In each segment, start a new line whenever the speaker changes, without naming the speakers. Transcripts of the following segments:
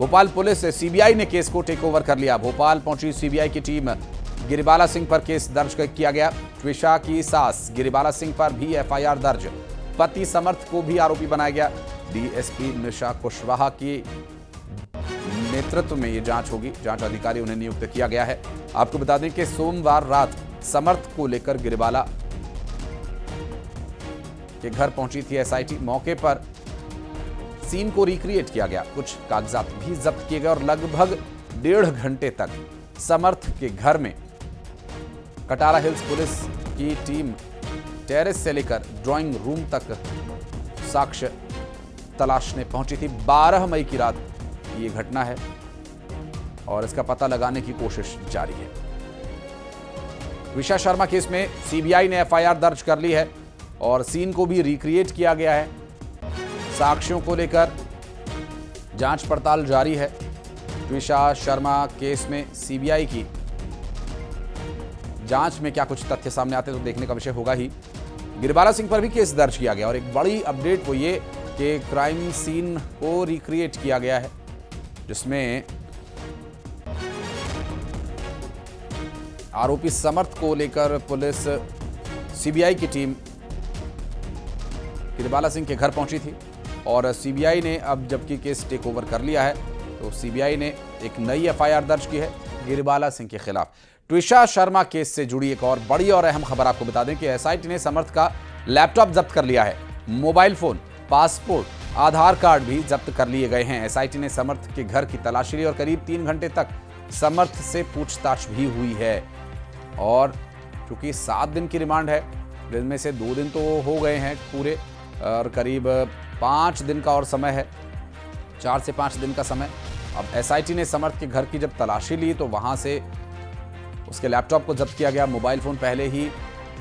Bhopal police CBI ने case को take over कर लिया। भोपाल पहुंची सीबीआई की टीम। गिरिबाला सिंह पर केस दर्ज किया गया। ट्विशा की सास गिरिबाला सिंह पर भी एफआईआर दर्ज। पति समर्थ को भी आरोपी बनाया गया। डीएसपी निशा कुशवाहा के नेतृत्व में यह जांच होगी। जांच अधिकारी उन्हें नियुक्त किया गया है। आपको बता दें कि सोमवार रात समर्थ को लेकर गिरिबाला के घर पहुंची थी एसआईटी। मौके पर सीन को रिक्रिएट किया गया। कुछ कागजात भी जब्त किए गए और लगभग 1.5 घंटे तक समर्थ के घर में कटारा हिल्स पुलिस की टीम टेरेस से लेकर ड्राइंग रूम तक साक्ष्य तलाशने पहुंची थी। 12 मई की रात ये घटना है और इसका पता लगाने की कोशिश जारी है। ट्विशा शर्मा केस में सीबीआई ने एफआईआर दर्ज कर ली है और सीन को भी रिक्रिएट किया गया है। साक्ष्यों को लेकर जांच पड़ताल जारी है। ट्विशा शर्मा केस में सीबीआई की जांच में क्या कुछ तथ्य सामने आते हैं तो देखने का विषय होगा ही। गिरिबाला सिंह पर भी केस दर्ज किया गया और एक बड़ी अपडेट वो ये कि क्राइम सीन को रिक्रिएट किया गया है, जिसमें आरोपी समर्थ को लेकर पुलिस सीबीआई की टीम गिरिबाला सिंह के घर पहुंची थी और सीबीआई ने अब जबकि केस टेक ओवर कर लिया है तो सीबीआई ने एक नई एफआईआर दर्ज की है गिरिबाला सिंह के खिलाफ। ट्विशा शर्मा केस से जुड़ी एक और बड़ी और अहम खबर आपको बता दें कि एसआईटी ने समर्थ का लैपटॉप जब्त कर लिया है। मोबाइल फोन, पासपोर्ट, आधार कार्ड भी जब्त कर लिए गए हैं। एसआईटी ने समर्थ के घर की तलाशी ली और करीब 3 घंटे तक समर्थ से पूछताछ भी हुई है। और चूंकि 7 दिन की रिमांड है, जिनमें से 2 दिन तो हो गए हैं पूरे और करीब 5 दिन का और समय है, 4 से 5 दिन का समय। अब एसआईटी ने समर्थ के घर की जब तलाशी ली तो वहां से उसके लैपटॉप को जब्त किया गया। मोबाइल फोन पहले ही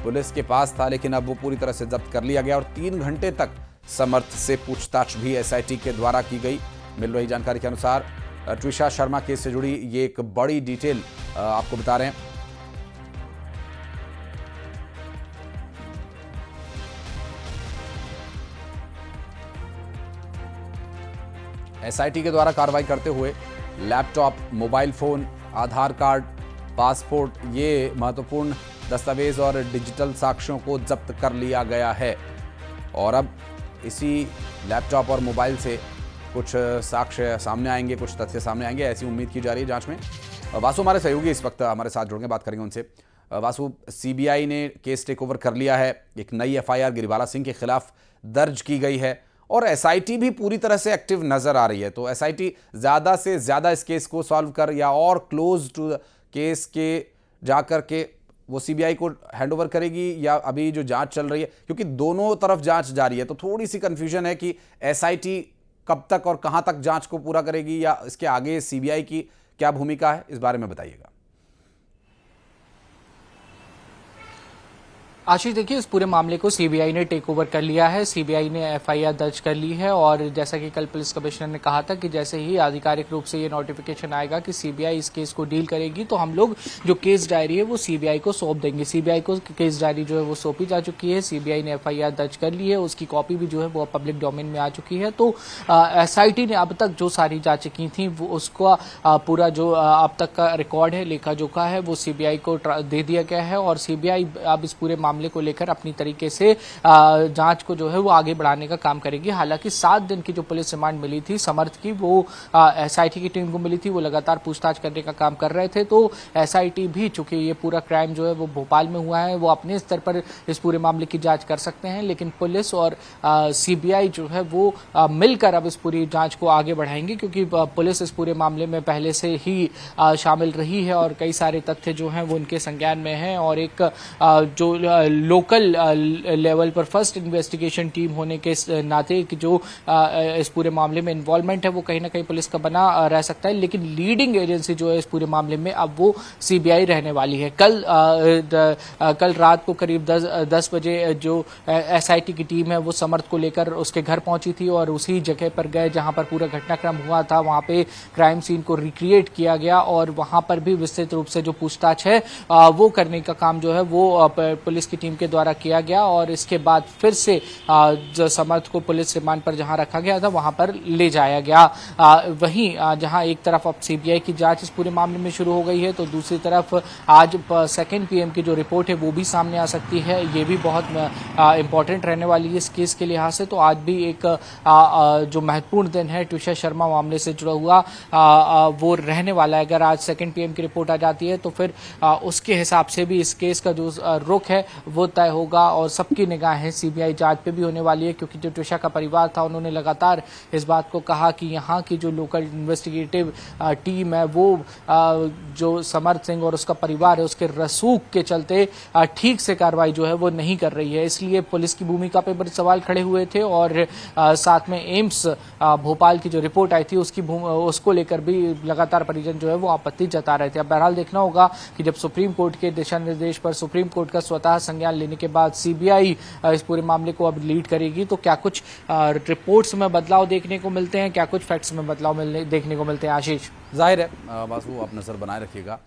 पुलिस के पास था लेकिन अब वो पूरी तरह से जब्त कर लिया गया और 3 घंटे तक समर्थ से पूछताछ भी एसआईटी के द्वारा की गई। मिल रही जानकारी के अनुसार ट्विशा शर्मा केस से जुड़ी ये एक बड़ी डिटेल आपको बता रहे हैं। एसआईटी के द्वारा कार्रवाई करते हुए लैपटॉप, मोबाइल फोन, आधार कार्ड, पासपोर्ट, ये महत्वपूर्ण दस्तावेज और डिजिटल साक्ष्यों को जब्त कर लिया गया है। और अब इसी लैपटॉप और मोबाइल से कुछ साक्ष्य सामने आएंगे, कुछ तथ्य सामने आएंगे, ऐसी उम्मीद की जा रही है जांच में। वासु हमारे सहयोगी इस वक्त हमारे साथ जुड़ेंगे, बात करेंगे उनसे। वासु, सीबीआई ने केस टेक ओवर कर लिया है, एक नई एफआईआर गिरिबाला सिंह के खिलाफ दर्ज की गई है और एसआईटी भी पूरी तरह से एक्टिव नजर आ रही है। तो एसआईटी ज्यादा से ज्यादा इस केस को सॉल्व कर या और क्लोज टू केस के जाकर के वो सीबीआई को हैंडओवर करेगी या अभी जो जांच चल रही है, क्योंकि दोनों तरफ जांच जारी है तो थोड़ी सी कंफ्यूजन है कि एसआईटी कब तक और कहां तक जांच को पूरा करेगी या इसके आगे सीबीआई की क्या भूमिका है, इस बारे में बताइएगा।
आशीष, देखिए, इस पूरे मामले को सीबीआई ने टेक ओवर कर लिया है। सीबीआई ने एफआईआर दर्ज कर ली है और जैसा कि कल पुलिस कमिश्नर ने कहा था कि जैसे ही आधिकारिक रूप से ये नोटिफिकेशन आएगा कि सीबीआई इस केस को डील करेगी तो हम लोग जो केस डायरी है वो सीबीआई को सौंप देंगे। सीबीआई को केस डायरी जो है वो सौंपी जा चुकी है। सीबीआई ने एफआईआर दर्ज कर ली है, उसकी कॉपी भी जो है वो पब्लिक डोमेन में आ चुकी है। तो एसआईटी ने अब तक जो सारी जांचें की थी वो उसका पूरा जो अब तक का रिकॉर्ड है, लेखा जोखा है, वो सीबीआई को दे दिया गया है और सीबीआई अब इस पूरे मामले को लेकर अपनी तरीके से जांच को जो है वो आगे बढ़ाने का काम करेगी। हालांकि 7 दिन की जो पुलिस रिमांड मिली थी समर्थ की, वो एसआईटी की टीम को मिली थी। वो लगातार पूछताछ करने का काम कर रहे थे। तो एसआईटी भी, चूंकि ये पूरा क्राइम जो है वो भोपाल में हुआ है, वो अपने स्तर पर इस पूरे मामले की जांच कर सकते हैं, लेकिन पुलिस और सीबीआई जो है वो मिलकर अब इस पूरी जांच को आगे बढ़ाएंगे, क्योंकि पुलिस इस पूरे मामले में पहले से ही शामिल रही है और कई सारे तथ्य जो हैं वो उनके संज्ञान में हैं। और एक जो लोकल लेवल पर फर्स्ट इन्वेस्टिगेशन टीम होने के नाते कि जो इस पूरे मामले में इन्वॉल्वमेंट है वो कहीं ना कहीं पुलिस का बना रह सकता है, लेकिन लीडिंग एजेंसी जो है इस पूरे मामले में अब वो सीबीआई रहने वाली है। कल रात को करीब 10 बजे जो एसआईटी की टीम है वो समर्थ को लेकर उसके घर पहुंची थी और उसी जगह पर गए जहां पर पूरा घटनाक्रम हुआ था। वहां पे क्राइम सीन को रिक्रिएट किया गया और वहां पर भी विस्तृत रूप से जो पूछताछ है वो करने का काम जो है वो पुलिस की टीम के द्वारा किया गया और इसके बाद फिर से जो समर्थ को पुलिस रिमांड पर जहां रखा गया था वहां पर ले जाया गया। वहीं जहां एक तरफ अब सीबीआई की जांच इस पूरे मामले में शुरू हो गई है, तो दूसरी तरफ आज सेकंड पीएम की जो रिपोर्ट है वो भी सामने आ सकती है। ये भी बहुत इंपॉर्टेंट रहने वाली है इस केस के लिहाज से। तो आज भी एक जो महत्वपूर्ण दिन है ट्विशा शर्मा मामले से जुड़ा हुआ वो रहने वाला है। अगर आज सेकंड पीएम की रिपोर्ट आ जाती है तो फिर उसके हिसाब से भी इस केस का जो रुख है वो तय होगा और सबकी निगाहें सीबीआई जांच पे भी होने वाली है, क्योंकि जो ट्विशा का परिवार था उन्होंने लगातार इस बात को कहा कि यहाँ की जो लोकल इन्वेस्टिगेटिव टीम है वो जो समर्थ सिंह और उसका परिवार है उसके रसूख के चलते ठीक से कार्रवाई जो है वो नहीं कर रही है। इसलिए पुलिस की भूमिका पे बड़े सवाल खड़े हुए थे और साथ में एम्स भोपाल की जो रिपोर्ट आई थी उसको लेकर भी लगातार परिजन जो है वो आपत्ति जता रहे थे। अब बहरहाल देखना होगा कि जब सुप्रीम कोर्ट के दिशा निर्देश पर सुप्रीम कोर्ट का स्वतः संज्ञान लेने के बाद सीबीआई इस पूरे मामले को अब लीड करेगी तो क्या कुछ रिपोर्ट्स में बदलाव देखने को मिलते हैं, क्या कुछ फैक्ट्स में बदलाव देखने को मिलते हैं। आशीष,
जाहिर है बासु, आप नजर बनाए रखिएगा।